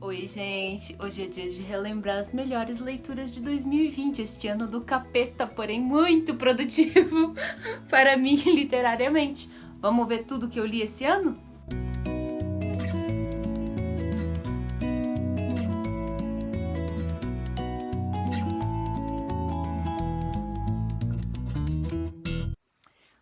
Oi, gente! Hoje é dia de relembrar as melhores leituras de 2020, este ano do capeta, porém muito produtivo para mim literariamente. Vamos ver tudo que eu li esse ano?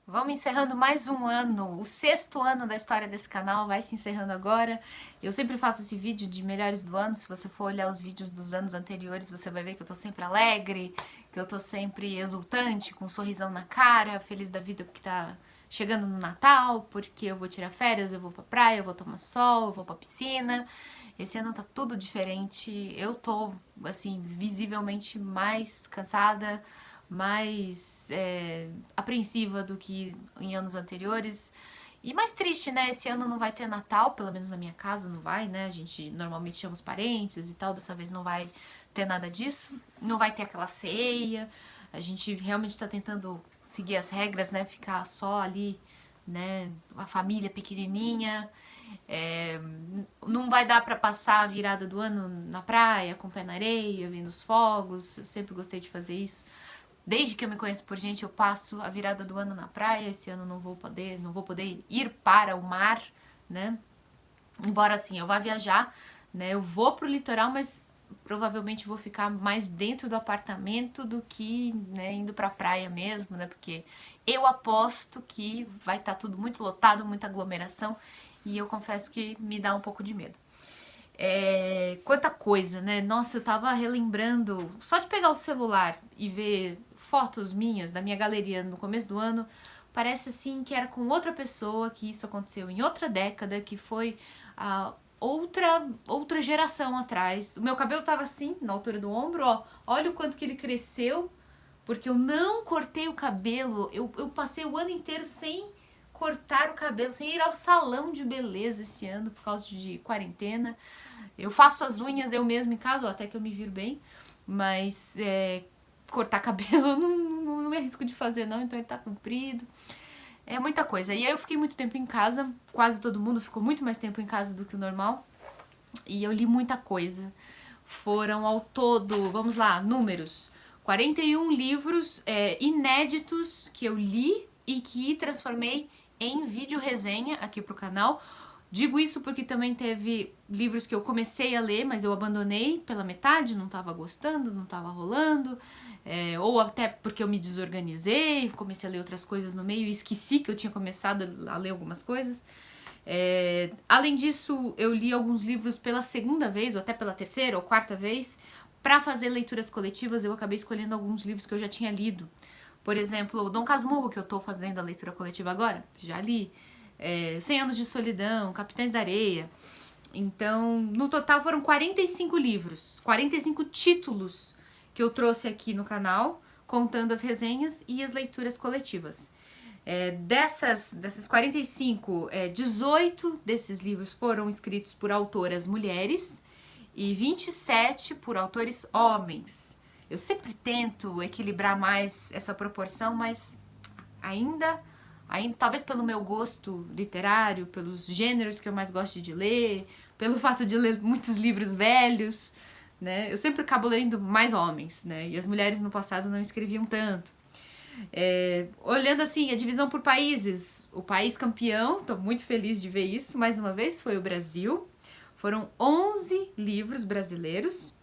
Vamos encerrando mais um ano, o 6º ano da história desse canal vai se encerrando agora. Eu sempre faço esse vídeo de melhores do ano, se você for olhar os vídeos dos anos anteriores, você vai ver que eu tô sempre alegre, que eu tô sempre exultante, com um sorrisão na cara, feliz da vida porque tá chegando no Natal, porque eu vou tirar férias, eu vou pra praia, eu vou tomar sol, eu vou pra piscina. Esse ano tá tudo diferente, eu tô, assim, visivelmente mais cansada, mais apreensiva do que em anos anteriores. E mais triste, né? Esse ano não vai ter Natal, pelo menos na minha casa não vai, né? A gente normalmente chama os parentes e tal, dessa vez não vai ter nada disso. Não vai ter aquela ceia. A gente realmente tá tentando seguir as regras, né? Ficar só ali, né? A família pequenininha. Não vai dar pra passar a virada do ano na praia, com o pé na areia, vendo os fogos. Eu sempre gostei de fazer isso. Desde que eu me conheço por gente, eu passo a virada do ano na praia. Esse ano não vou poder ir para o mar, né? Embora assim, eu vá viajar, né? Eu vou pro litoral, mas provavelmente vou ficar mais dentro do apartamento do que, né, indo pra praia mesmo, né? Porque eu aposto que vai estar tudo muito lotado, muita aglomeração, e eu confesso que me dá um pouco de medo. Quanta coisa, né? Nossa, eu tava relembrando, só de pegar o celular e ver fotos minhas da minha galeria no começo do ano, parece assim que era com outra pessoa, que isso aconteceu em outra década, que foi a outra geração atrás. O meu cabelo tava assim, na altura do ombro, ó. Olha o quanto que ele cresceu, porque eu não cortei o cabelo. Eu passei o ano inteiro sem cortar o cabelo, sem ir ao salão de beleza esse ano, por causa de quarentena. Eu faço as unhas eu mesma em casa, até que eu me viro bem, mas cortar cabelo eu não me arrisco de fazer não, então ele tá comprido. É muita coisa. E aí eu fiquei muito tempo em casa, quase todo mundo ficou muito mais tempo em casa do que o normal, e eu li muita coisa. Foram ao todo, vamos lá, números, 41 livros inéditos que eu li e que transformei em vídeo resenha aqui pro canal. Digo isso porque também teve livros que eu comecei a ler, mas eu abandonei pela metade, não tava gostando, não tava rolando, ou até porque eu me desorganizei, comecei a ler outras coisas no meio e esqueci que eu tinha começado a ler algumas coisas. Além disso, eu li alguns livros pela segunda vez, ou até pela terceira ou quarta vez. Para fazer leituras coletivas, eu acabei escolhendo alguns livros que eu já tinha lido. Por exemplo, o Dom Casmurro, que eu tô fazendo a leitura coletiva agora, já li. 100 Anos de Solidão, Capitães da Areia. Então, no total foram 45 livros, 45 títulos que eu trouxe aqui no canal, contando as resenhas e as leituras coletivas. Dessas 45, 18 desses livros foram escritos por autoras mulheres e 27 por autores homens. Eu sempre tento equilibrar mais essa proporção, mas ainda talvez pelo meu gosto literário, pelos gêneros que eu mais gosto de ler, pelo fato de ler muitos livros velhos, né? Eu sempre acabo lendo mais homens, né? E as mulheres no passado não escreviam tanto. Olhando assim, a divisão por países, o país campeão, tô muito feliz de ver isso, mais uma vez, foi o Brasil. Foram 11 livros brasileiros.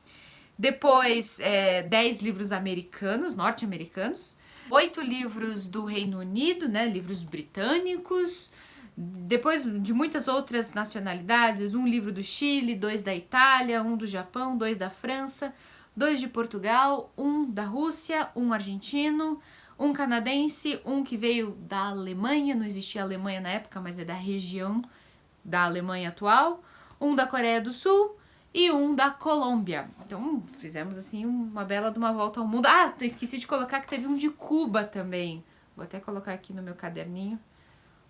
Depois, 10 livros americanos, norte-americanos. 8 livros do Reino Unido, né, livros britânicos. Depois de muitas outras nacionalidades, um livro do Chile, 2 da Itália, 1 do Japão, 2 da França, 2 de Portugal, 1 da Rússia, 1 argentino, 1 canadense, 1 que veio da Alemanha, não existia Alemanha na época, mas é da região da Alemanha atual, 1 da Coreia do Sul e 1 da Colômbia. Então fizemos assim uma bela de uma volta ao mundo. Ah, esqueci de colocar que teve um de Cuba também. Vou até colocar aqui no meu caderninho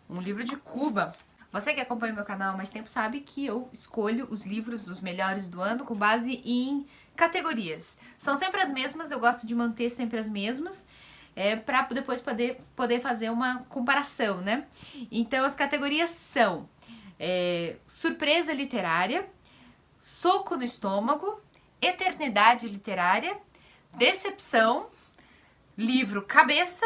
um livro de Cuba. Você que acompanha meu canal há mais tempo sabe que eu escolho os livros, os melhores do ano, com base em categorias. São sempre as mesmas, eu gosto de manter sempre as mesmas, para depois poder fazer uma comparação, né? Então as categorias são surpresa literária, Soco no Estômago, Eternidade Literária, Decepção, livro Cabeça.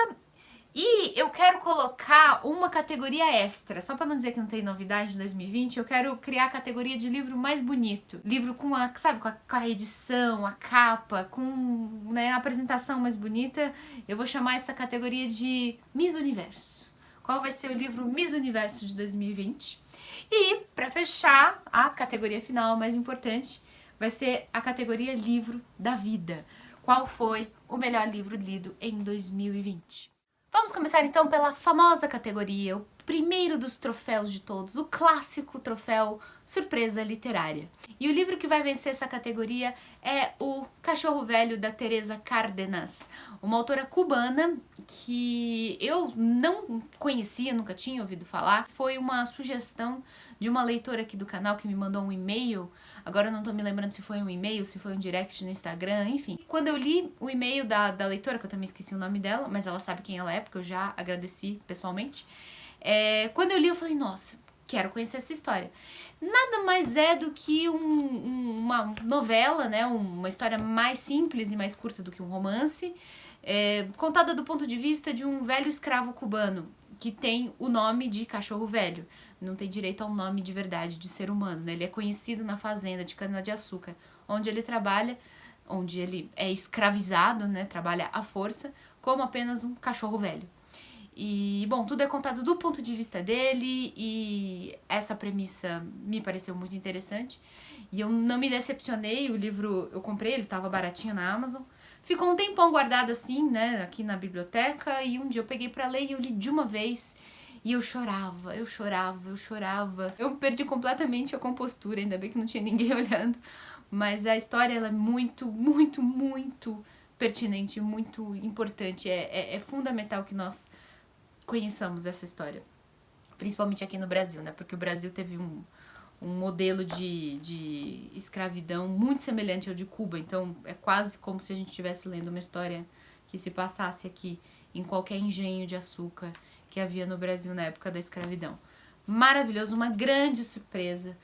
E eu quero colocar uma categoria extra, só para não dizer que não tem novidade em 2020, eu quero criar a categoria de livro mais bonito. Livro com a, sabe, com a edição, a capa, com, né, a apresentação mais bonita. Eu vou chamar essa categoria de Miss Universo. Qual vai ser o livro Miss Universo de 2020? E, para fechar, a categoria final, mais importante, vai ser a categoria Livro da Vida. Qual foi o melhor livro lido em 2020? Vamos começar então pela famosa categoria, o primeiro dos troféus de todos, o clássico troféu Surpresa Literária. E o livro que vai vencer essa categoria é o Cachorro Velho, da Teresa Cárdenas, uma autora cubana que eu não conhecia, nunca tinha ouvido falar. Foi uma sugestão de uma leitora aqui do canal que me mandou um e-mail. Agora eu não tô me lembrando se foi um e-mail, se foi um direct no Instagram, enfim. Quando eu li o e-mail da leitora, que eu também esqueci o nome dela, mas ela sabe quem ela é, porque eu já agradeci pessoalmente. Quando eu li, eu falei, nossa, quero conhecer essa história. Nada mais é do que uma novela, né? Uma história mais simples e mais curta do que um romance, contada do ponto de vista de um velho escravo cubano, que tem o nome de Cachorro Velho. Não tem direito ao nome de verdade, de ser humano, né? Ele é conhecido na fazenda de cana-de-açúcar, onde ele trabalha, onde ele é escravizado, né? Trabalha à força, como apenas um cachorro velho. E, bom, tudo é contado do ponto de vista dele, e essa premissa me pareceu muito interessante. E eu não me decepcionei, o livro eu comprei, ele tava baratinho na Amazon. Ficou um tempão guardado assim, né, aqui na biblioteca, e um dia eu peguei pra ler e eu li de uma vez. E eu chorava, eu chorava, eu chorava. Eu perdi completamente a compostura, ainda bem que não tinha ninguém olhando. Mas a história, ela é muito, muito, muito pertinente, muito importante. É fundamental que nós conheçamos essa história. Principalmente aqui no Brasil, né? Porque o Brasil teve um modelo de escravidão muito semelhante ao de Cuba. Então, é quase como se a gente estivesse lendo uma história que se passasse aqui em qualquer engenho de açúcar que havia no Brasil na época da escravidão. Maravilhoso, uma grande surpresa.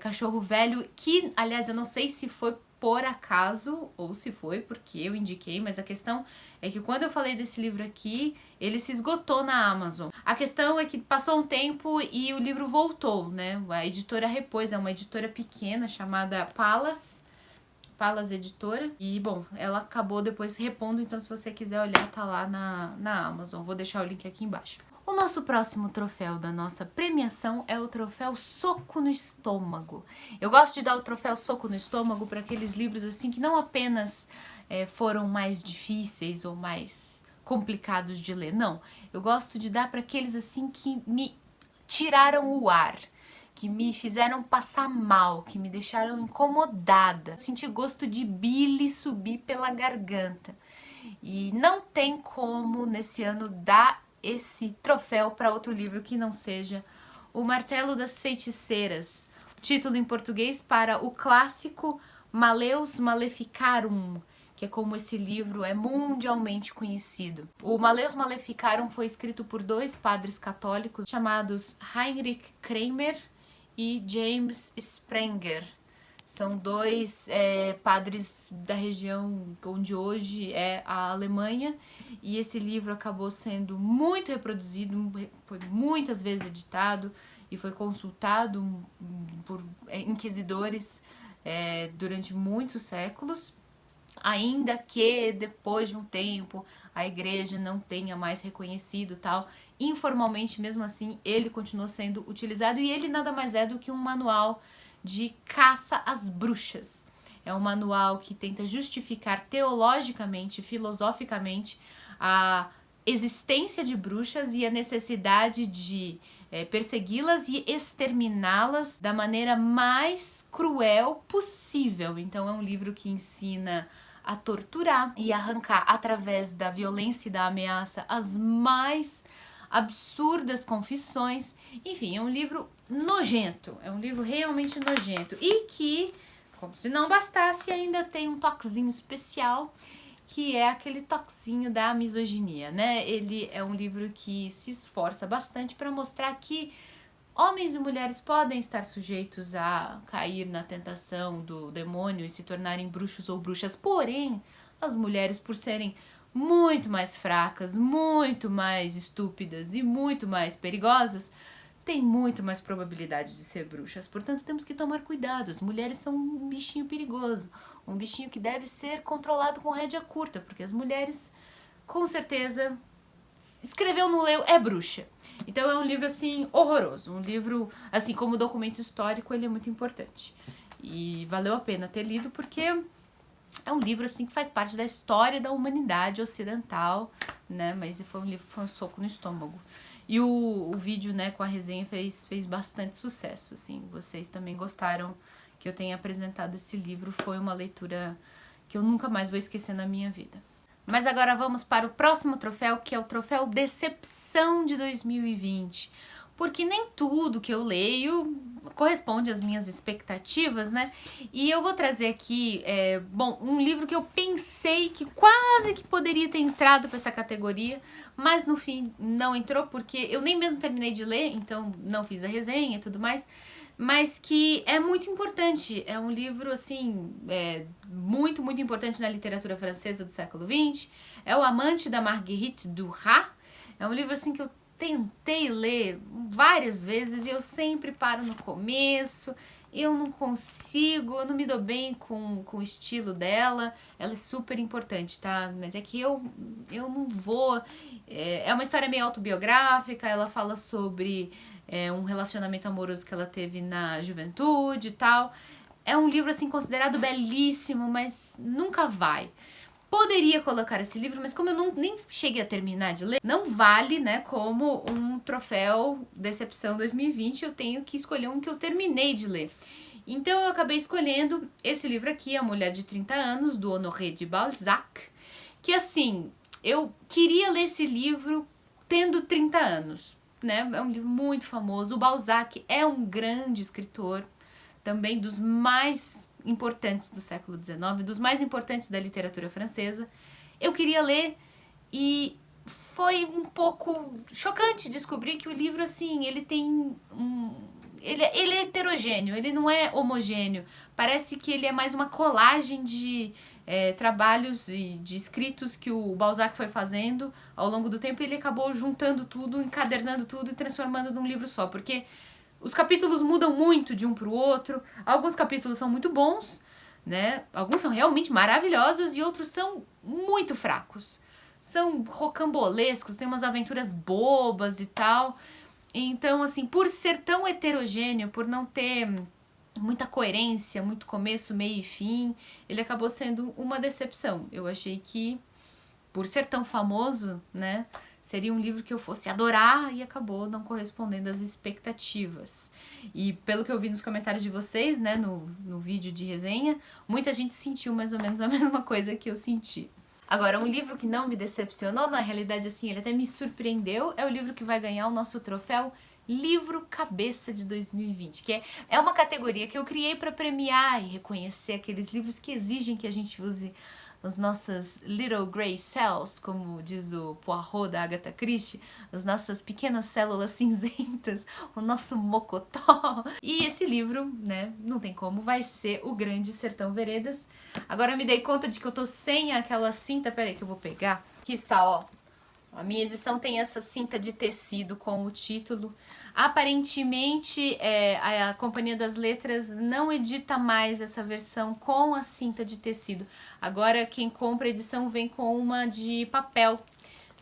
Cachorro Velho, que, aliás, eu não sei se foi por acaso ou se foi porque eu indiquei, mas a questão é que quando eu falei desse livro aqui, ele se esgotou na Amazon. A questão é que passou um tempo e o livro voltou, né? A editora repôs, é uma editora pequena chamada Palas Editora. E, bom, ela acabou depois repondo, então se você quiser olhar, tá lá na Amazon. Vou deixar o link aqui embaixo. O nosso próximo troféu da nossa premiação é o troféu Soco no Estômago. Eu gosto de dar o troféu Soco no Estômago para aqueles livros assim que não apenas foram mais difíceis ou mais complicados de ler, não. Eu gosto de dar para aqueles assim que me tiraram o ar, que me fizeram passar mal, que me deixaram incomodada. Senti gosto de bile subir pela garganta. E não tem como nesse ano dar esse troféu para outro livro que não seja O Martelo das Feiticeiras, título em português para o clássico Malleus Maleficarum, que é como esse livro é mundialmente conhecido. O Malleus Maleficarum foi escrito por dois padres católicos chamados Heinrich Kramer e James Sprenger. São dois padres da região onde hoje é a Alemanha, e esse livro acabou sendo muito reproduzido, foi muitas vezes editado e foi consultado por inquisidores durante muitos séculos, ainda que depois de um tempo a igreja não tenha mais reconhecido tal. Informalmente, mesmo assim, ele continuou sendo utilizado, e ele nada mais é do que um manual de caça às bruxas. É um manual que tenta justificar teologicamente, filosoficamente, a existência de bruxas e a necessidade de persegui-las e exterminá-las da maneira mais cruel possível. Então é um livro que ensina a torturar e arrancar através da violência e da ameaça as mais absurdas confissões. Enfim, é um livro nojento, é um livro realmente nojento, e que, como se não bastasse, ainda tem um toquezinho especial, que é aquele toquezinho da misoginia, né? Ele é um livro que se esforça bastante para mostrar que, Homens e mulheres podem estar sujeitos a cair na tentação do demônio e se tornarem bruxos ou bruxas, porém, as mulheres, por serem muito mais fracas, muito mais estúpidas e muito mais perigosas, têm muito mais probabilidade de ser bruxas. Portanto, temos que tomar cuidado. As mulheres são um bichinho perigoso, um bichinho que deve ser controlado com rédea curta, porque as mulheres, com certeza, escreveu, não leu, é bruxa. Então é um livro, assim, horroroso. Um livro, assim, como documento histórico, ele é muito importante. E valeu a pena ter lido, porque é um livro, assim, que faz parte da história da humanidade ocidental, né? Mas foi um livro que foi um soco no estômago. E o vídeo, né, com a resenha fez bastante sucesso, assim. Vocês também gostaram que eu tenha apresentado esse livro. Foi uma leitura que eu nunca mais vou esquecer na minha vida. Mas agora vamos para o próximo troféu, que é o troféu Decepção de 2020. Porque nem tudo que eu leio corresponde às minhas expectativas, né? E eu vou trazer aqui, um livro que eu pensei que quase que poderia ter entrado para essa categoria, mas no fim não entrou, porque eu nem mesmo terminei de ler, então não fiz a resenha e tudo mais, mas que é muito importante. É um livro, assim, muito, muito importante na literatura francesa do século XX. É O Amante da Marguerite Duras. É um livro, assim, que eu tentei ler várias vezes e eu sempre paro no começo. Eu não consigo, eu não me dou bem com o estilo dela. Ela é super importante, tá? Mas é que eu não vou... É uma história meio autobiográfica, ela fala sobre um relacionamento amoroso que ela teve na juventude e tal. É um livro, assim, considerado belíssimo, mas nunca vai. Poderia colocar esse livro, mas como eu nem cheguei a terminar de ler, não vale, né, como um troféu Decepção 2020, eu tenho que escolher um que eu terminei de ler. Então eu acabei escolhendo esse livro aqui, A Mulher de 30 Anos, do Honoré de Balzac, que, assim, eu queria ler esse livro tendo 30 anos, né? É um livro muito famoso. O Balzac é um grande escritor, também dos mais importantes do século XIX, dos mais importantes da literatura francesa. Eu queria ler e foi um pouco chocante descobrir que o livro, assim, ele tem ele é heterogêneo, ele não é homogêneo. Parece que ele é mais uma colagem de trabalhos e de escritos que o Balzac foi fazendo ao longo do tempo, e ele acabou juntando tudo, encadernando tudo e transformando num livro só, porque os capítulos mudam muito de um para o outro. Alguns capítulos são muito bons, né? Alguns são realmente maravilhosos e outros são muito fracos. São rocambolescos, tem umas aventuras bobas e tal. Então, assim, por ser tão heterogêneo, por não ter muita coerência, muito começo, meio e fim, ele acabou sendo uma decepção. Eu achei que, por ser tão famoso, né, seria um livro que eu fosse adorar e acabou não correspondendo às expectativas. E pelo que eu vi nos comentários de vocês, né, no vídeo de resenha, muita gente sentiu mais ou menos a mesma coisa que eu senti. Agora, um livro que não me decepcionou, na realidade, assim, ele até me surpreendeu, é o livro que vai ganhar o nosso troféu Livro Cabeça de 2020, que é uma categoria que eu criei para premiar e reconhecer aqueles livros que exigem que a gente use as nossas little grey cells, como diz o Poirot da Agatha Christie, as nossas pequenas células cinzentas, o nosso mocotó. E esse livro, né, não tem como, vai ser O Grande Sertão Veredas. Agora eu me dei conta de que eu tô sem aquela cinta, peraí que eu vou pegar. Aqui está, ó. A minha edição tem essa cinta de tecido com o título. Aparentemente, a Companhia das Letras não edita mais essa versão com a cinta de tecido. Agora, quem compra a edição vem com uma de papel,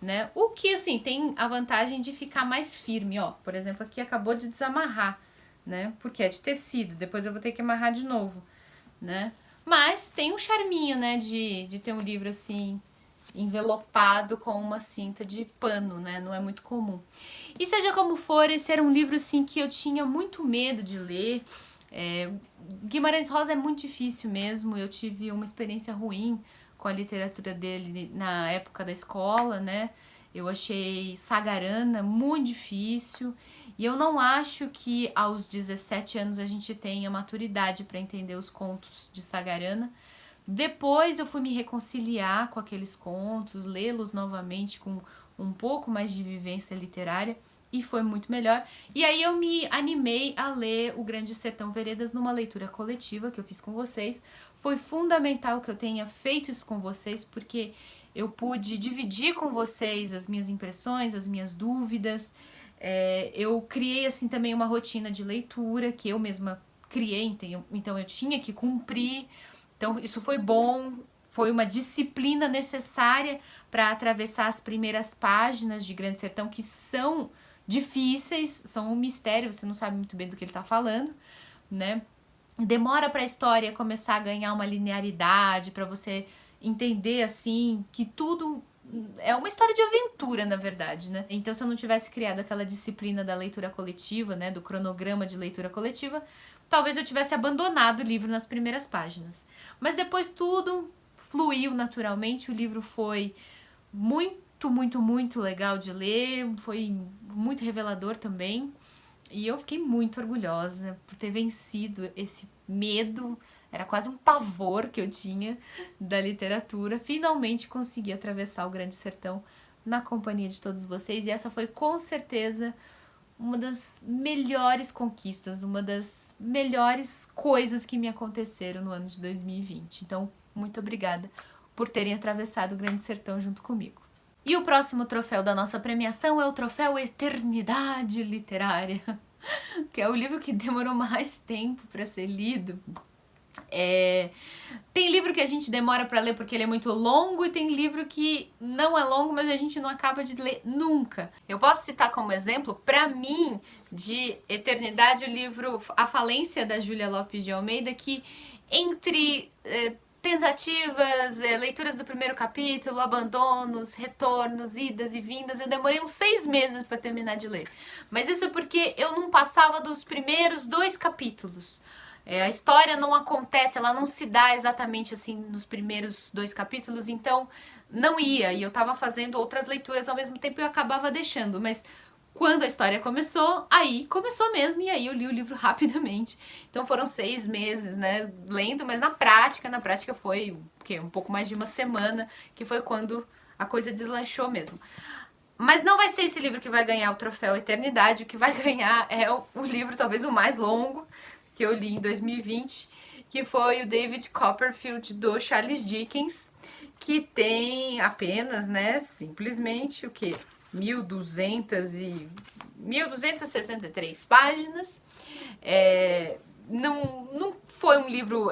né? O que, assim, tem a vantagem de ficar mais firme, ó. Por exemplo, aqui acabou de desamarrar, né? Porque é de tecido, depois eu vou ter que amarrar de novo, né? Mas tem um charminho, né, de ter um livro assim envelopado com uma cinta de pano, né? Não é muito comum. E seja como for, esse era um livro assim que eu tinha muito medo de ler. Guimarães Rosa é muito difícil mesmo. Eu tive uma experiência ruim com a literatura dele na época da escola, né? Eu achei Sagarana muito difícil e eu não acho que aos 17 anos a gente tenha maturidade para entender os contos de Sagarana. Depois eu fui me reconciliar com aqueles contos, lê-los novamente com um pouco mais de vivência literária e foi muito melhor. E aí eu me animei a ler O Grande Sertão Veredas numa leitura coletiva que eu fiz com vocês. Foi fundamental que eu tenha feito isso com vocês, porque eu pude dividir com vocês as minhas impressões, as minhas dúvidas. Eu criei assim também uma rotina de leitura que eu mesma criei, então eu tinha que cumprir. Então isso foi bom, foi uma disciplina necessária para atravessar as primeiras páginas de Grande Sertão, que são difíceis, são um mistério, você não sabe muito bem do que ele tá falando, né? Demora para a história começar a ganhar uma linearidade, para você entender assim que tudo é uma história de aventura, na verdade, né? Então, se eu não tivesse criado aquela disciplina da leitura coletiva, né, do cronograma de leitura coletiva, talvez eu tivesse abandonado o livro nas primeiras páginas. Mas depois tudo fluiu naturalmente, o livro foi muito, muito, muito legal de ler, foi muito revelador também. E eu fiquei muito orgulhosa por ter vencido esse medo, era quase um pavor que eu tinha da literatura. Finalmente consegui atravessar o Grande Sertão na companhia de todos vocês, e essa foi com certeza uma das melhores conquistas, uma das melhores coisas que me aconteceram no ano de 2020. Então, muito obrigada por terem atravessado o Grande Sertão junto comigo. E o próximo troféu da nossa premiação é o troféu Eternidade Literária, que é o livro que demorou mais tempo para ser lido. Tem livro que a gente demora para ler porque ele é muito longo, e tem livro que não é longo, mas a gente não acaba de ler nunca. Eu posso citar como exemplo, para mim, de Eternidade, o livro A Falência, da Júlia Lopes de Almeida, que entre tentativas, leituras do primeiro capítulo, abandonos, retornos, idas e vindas, eu demorei uns 6 meses para terminar de ler. Mas isso é porque eu não passava dos primeiros 2 capítulos. A história não acontece, ela não se dá exatamente assim nos primeiros 2 capítulos, então não ia. E eu tava fazendo outras leituras ao mesmo tempo e eu acabava deixando. Mas quando a história começou, aí começou mesmo, e aí eu li o livro rapidamente. Então foram 6 meses, né, lendo, mas na prática foi um pouco mais de uma semana, que foi quando a coisa deslanchou mesmo. Mas não vai ser esse livro que vai ganhar o troféu Eternidade, o que vai ganhar é o livro talvez o mais longo que eu li em 2020, que foi o David Copperfield, do Charles Dickens, que tem apenas, né, simplesmente o quê? 1.263 páginas. Não foi um livro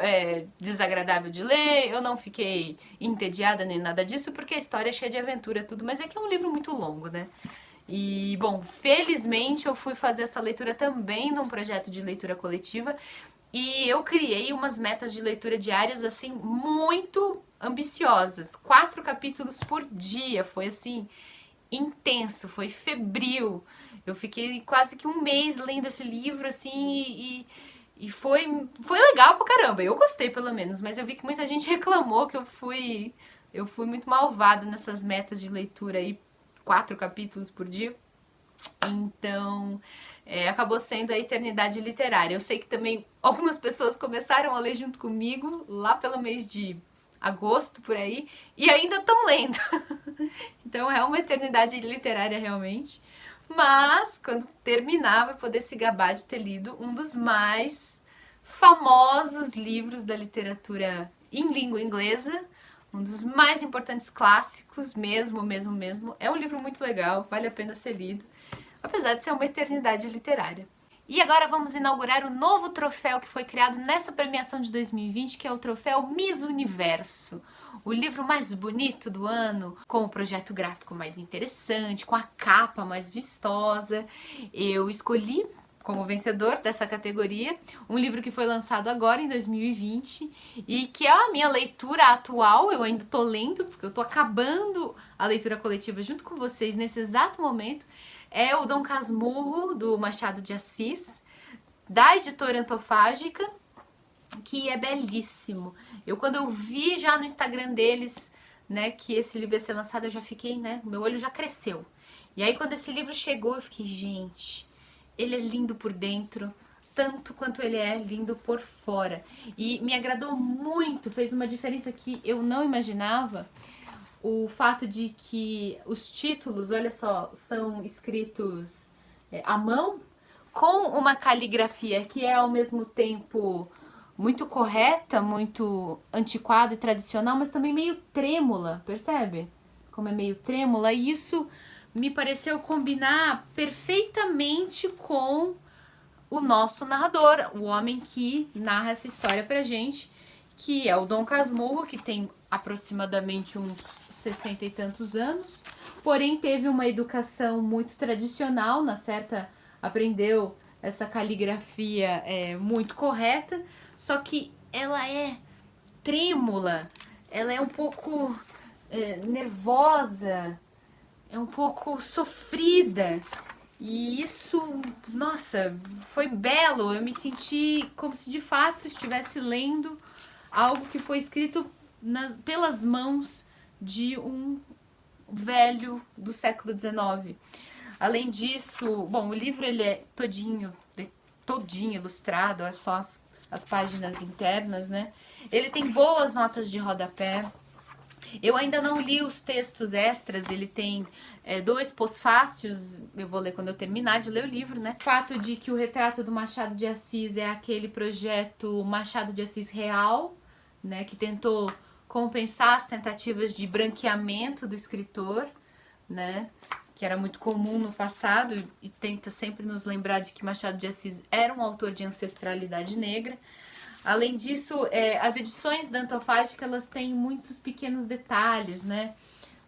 desagradável de ler, eu não fiquei entediada nem nada disso, porque a história é cheia de aventura, tudo, mas é que é um livro muito longo, né? E, bom, felizmente eu fui fazer essa leitura também num projeto de leitura coletiva, e eu criei umas metas de leitura diárias, assim, muito ambiciosas. 4 capítulos por dia, foi assim, intenso, foi febril. Eu fiquei quase que um mês lendo esse livro, assim, e foi legal pra caramba. Eu gostei, pelo menos, mas eu vi que muita gente reclamou que eu fui muito malvada nessas metas de leitura aí, 4 capítulos por dia. Então, acabou sendo a Eternidade Literária. Eu sei que também algumas pessoas começaram a ler junto comigo lá pelo mês de agosto, por aí, e ainda estão lendo. Então é uma eternidade literária realmente. Mas, quando terminar, vai poder se gabar de ter lido um dos mais famosos livros da literatura em língua inglesa, um dos mais importantes clássicos, mesmo. É um livro muito legal, vale a pena ser lido, apesar de ser uma eternidade literária. E agora vamos inaugurar o novo troféu que foi criado nessa premiação de 2020, que é o troféu Miss Universo. O livro mais bonito do ano, com o projeto gráfico mais interessante, com a capa mais vistosa. Eu escolhi como vencedor dessa categoria um livro que foi lançado agora em 2020 e que é a minha leitura atual. Eu ainda tô lendo, porque eu tô acabando a leitura coletiva junto com vocês nesse exato momento. É o Dom Casmurro, do Machado de Assis, da editora Antofágica, que é belíssimo. Quando eu vi já no Instagram deles, né, que esse livro ia ser lançado, eu já fiquei, né, meu olho já cresceu. E aí quando esse livro chegou, eu fiquei, gente, ele é lindo por dentro, tanto quanto ele é lindo por fora. E me agradou muito, fez uma diferença que eu não imaginava, o fato de que os títulos, olha só, são escritos à mão, com uma caligrafia que é ao mesmo tempo muito correta, muito antiquada e tradicional, mas também meio trêmula, percebe? Como é meio trêmula, e isso me pareceu combinar perfeitamente com o nosso narrador, o homem que narra essa história pra gente, que é o Dom Casmurro, que tem aproximadamente uns 60 e tantos anos, porém teve uma educação muito tradicional, na certa aprendeu essa caligrafia muito correta, só que ela é trêmula, ela é um pouco nervosa, é um pouco sofrida. E isso, nossa, foi belo. Eu me senti como se de fato estivesse lendo algo que foi escrito pelas mãos de um velho do século XIX. Além disso, bom, o livro ele é todinho ilustrado, é só as páginas internas, né? Ele tem boas notas de rodapé. Eu ainda não li os textos extras, ele tem 2 pós-fácios, eu vou ler quando eu terminar de ler o livro, né? O fato de que o retrato do Machado de Assis é aquele projeto Machado de Assis real, né? Que tentou compensar as tentativas de branqueamento do escritor, né? Que era muito comum no passado e tenta sempre nos lembrar de que Machado de Assis era um autor de ancestralidade negra. Além disso, as edições da Antofágica, elas têm muitos pequenos detalhes, né?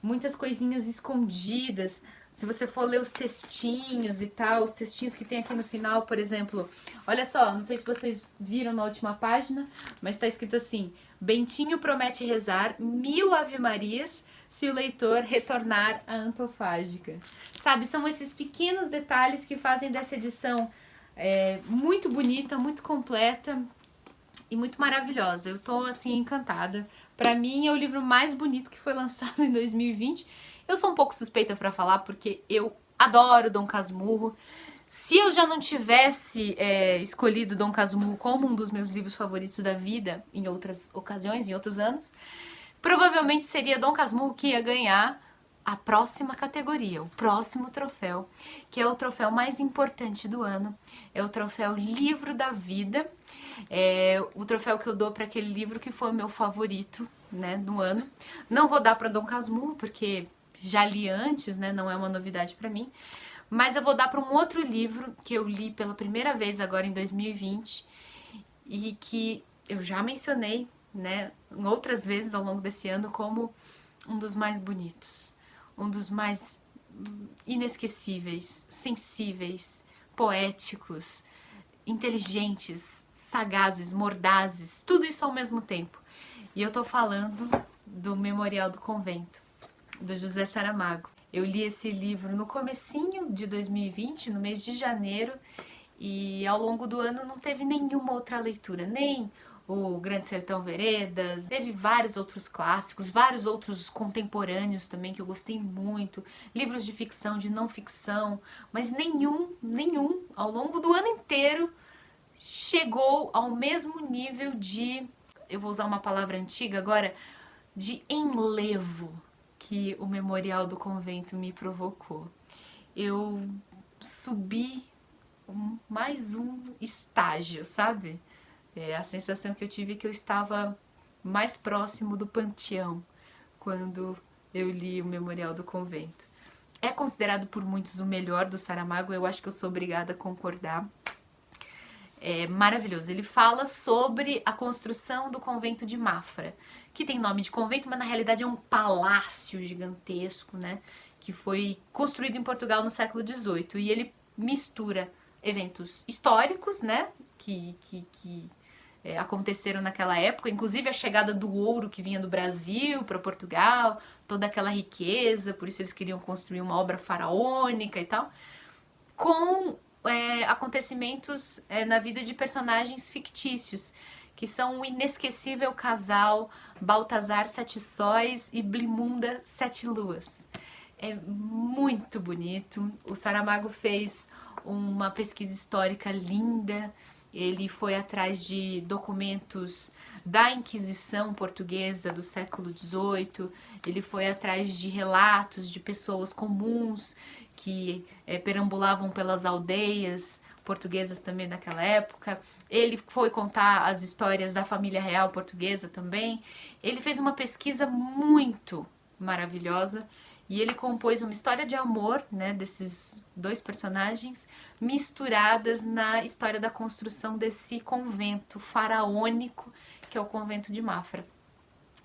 Muitas coisinhas escondidas. Se você for ler os textinhos e tal, os textinhos que tem aqui no final, por exemplo, olha só, não sei se vocês viram na última página, mas está escrito assim: Bentinho promete rezar 1000 ave-marias se o leitor retornar à Antofágica. Sabe, são esses pequenos detalhes que fazem dessa edição muito bonita, muito completa e muito maravilhosa. Eu tô, assim, encantada. Pra mim, é o livro mais bonito que foi lançado em 2020. Eu sou um pouco suspeita pra falar, porque eu adoro Dom Casmurro. Se eu já não tivesse escolhido Dom Casmurro como um dos meus livros favoritos da vida, em outras ocasiões, em outros anos, provavelmente seria Dom Casmurro que ia ganhar a próxima categoria, o próximo troféu, que é o troféu mais importante do ano. É o troféu Livro da Vida. É o troféu que eu dou para aquele livro que foi o meu favorito, né, do ano. Não vou dar para Dom Casmurro, porque já li antes, né, não é uma novidade para mim. Mas eu vou dar para um outro livro que eu li pela primeira vez agora em 2020 e que eu já mencionei, né, em outras vezes ao longo desse ano como um dos mais bonitos, um dos mais inesquecíveis, sensíveis, poéticos, inteligentes, sagazes, mordazes, tudo isso ao mesmo tempo. E eu tô falando do Memorial do Convento, do José Saramago. Eu li esse livro no comecinho de 2020, no mês de janeiro, e ao longo do ano não teve nenhuma outra leitura, nem o Grande Sertão Veredas, teve vários outros clássicos, vários outros contemporâneos também que eu gostei muito, livros de ficção, de não ficção, mas nenhum, ao longo do ano inteiro, chegou ao mesmo nível de, eu vou usar uma palavra antiga agora, de enlevo que o Memorial do Convento me provocou. Eu subi mais um estágio, sabe? A sensação que eu tive é que eu estava mais próximo do panteão quando eu li o Memorial do Convento. É considerado por muitos o melhor do Saramago, eu acho que eu sou obrigada a concordar. É maravilhoso. Ele fala sobre a construção do convento de Mafra, que tem nome de convento, mas na realidade é um palácio gigantesco, né? Que foi construído em Portugal no século XVIII. E ele mistura eventos históricos, né? Que aconteceram naquela época, inclusive a chegada do ouro que vinha do Brasil para Portugal, toda aquela riqueza, por isso eles queriam construir uma obra faraônica e tal, com acontecimentos na vida de personagens fictícios, que são o inesquecível casal Baltazar Sete Sóis e Blimunda Sete Luas. É muito bonito. O Saramago fez uma pesquisa histórica linda. ele foi atrás de documentos da Inquisição portuguesa do século XVIII, ele foi atrás de relatos de pessoas comuns que perambulavam pelas aldeias portuguesas também naquela época. Ele foi contar as histórias da família real portuguesa também. Ele fez uma pesquisa muito maravilhosa e ele compôs uma história de amor, né, desses dois personagens, misturadas na história da construção desse convento faraônico, que é o convento de Mafra.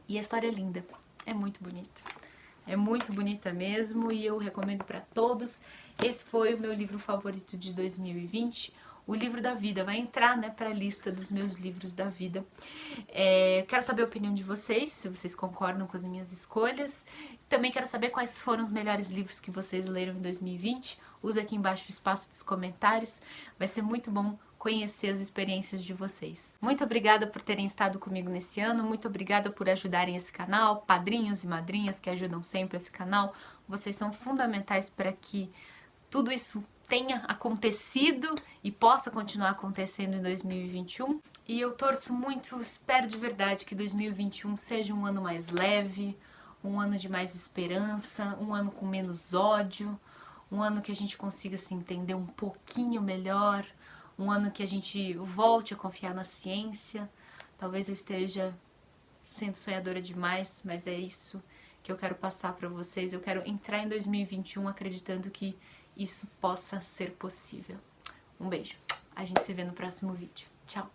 E a história é linda, é muito bonita. É muito bonita mesmo e eu recomendo para todos. Esse foi o meu livro favorito de 2020, o livro da vida. Vai entrar, né, para a lista dos meus livros da vida. Quero saber a opinião de vocês, se vocês concordam com as minhas escolhas. Também quero saber quais foram os melhores livros que vocês leram em 2020. Usa aqui embaixo o espaço dos comentários. Vai ser muito bom conhecer as experiências de vocês. Muito obrigada por terem estado comigo nesse ano, muito obrigada por ajudarem esse canal, padrinhos e madrinhas que ajudam sempre esse canal. Vocês são fundamentais para que tudo isso tenha acontecido e possa continuar acontecendo em 2021. E eu torço muito, espero de verdade que 2021 seja um ano mais leve, um ano de mais esperança, um ano com menos ódio, um ano que a gente consiga se entender um pouquinho melhor, um ano que a gente volte a confiar na ciência. Talvez eu esteja sendo sonhadora demais, mas é isso que eu quero passar para vocês. Eu quero entrar em 2021 acreditando que isso possa ser possível. Um beijo. A gente se vê no próximo vídeo. Tchau!